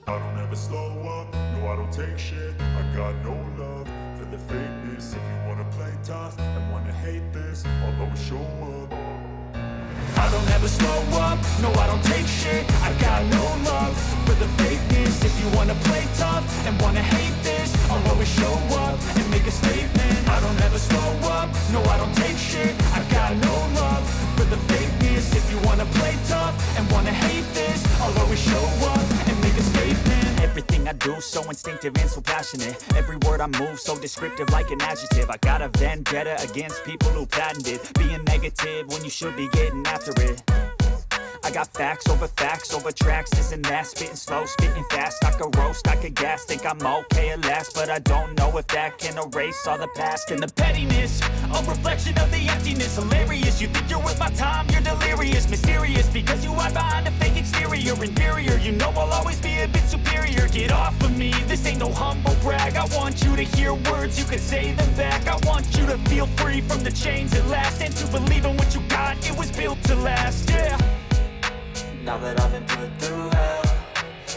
I don't ever slow up, no I don't take shit. I got no love for the fakeness. If you wanna play tough and wanna hate this, I'll always show up. I don't ever slow up, no I don't take shit. I got no love for the fakeness. If you wanna play tough and wanna hate this, I'll always show up and make a statement. I don't ever slow up, no I don't take shit. I got no love for the fakeness. If you wanna play tough and wanna hate this, I'll always show up and make a statement. Everything I do so instinctive and so passionate. Every word I move so descriptive like an adjective. I got a vendetta against people who patented being negative when you should be getting after it. I got facts over tracks, this and that. Spitting slow, spitting fast. I could roast, I could gas. Think I'm okay at last, but I don't know if that can erase all the past. And the pettiness, a reflection of the emptiness. Hilarious, you think you're worth my time, you're delirious. Mysterious, because you hide behind a fake exterior. Inferior, you know I'll always be a bit superior. Get off of me, this ain't no humble brag. I want you to hear words, you can say them back. I want you to feel free from the chains at last, and to believe in what you got, it was built to last, yeah. Now that I've been put through hell,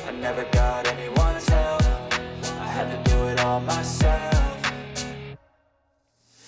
I never got anyone's help. I had to do it all myself.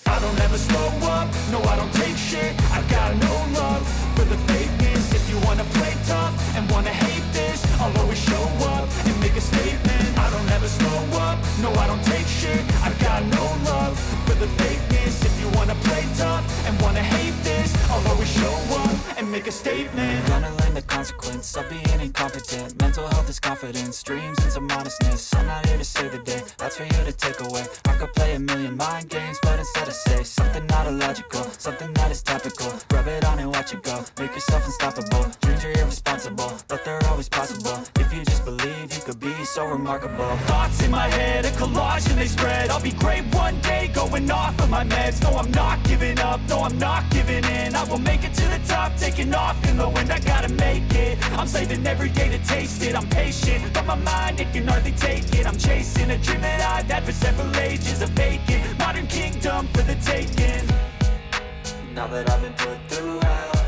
I don't ever slow up, no I don't take shit. I got no love for the fakeness. If you wanna play tough and wanna hate this, I'll always show up and make a statement. I don't ever slow up, no I don't take shit. I got no love for the fakeness. If you wanna play tough and wanna hate this, I'll always show up and make a statement. Gonna learn the consequence of being incompetent. Mental health is confidence, dreams and some modestness. I'm not here to save the day, that's for you to take away. I could play a million mind games, but instead I say something not illogical, something that is topical. Rub it on and watch it go, make yourself unstoppable. Dreams are irresponsible, but they're always possible. If you just believe, you could be so remarkable. Thoughts in my head, a collage and they spread. I'll be great one day, going off of my meds. No, I'm not giving up, no, I'm not giving in. I will make it to the top, taking off in the wind. I gotta make it, I'm saving every day to taste it. I'm patient, but my mind, it can hardly take it. I'm chasing a dream that I've had for several ages. A vacant, modern kingdom for the taking. Now that I've been put through hell,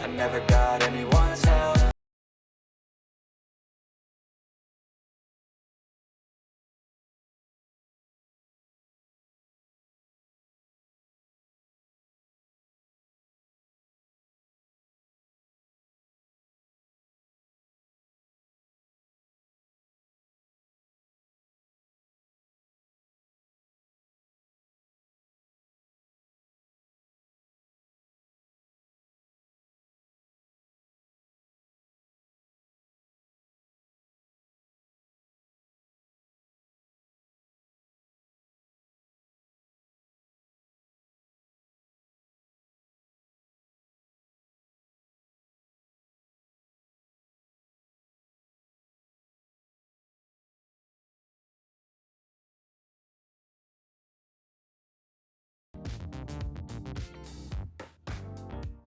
I never got anyone's help.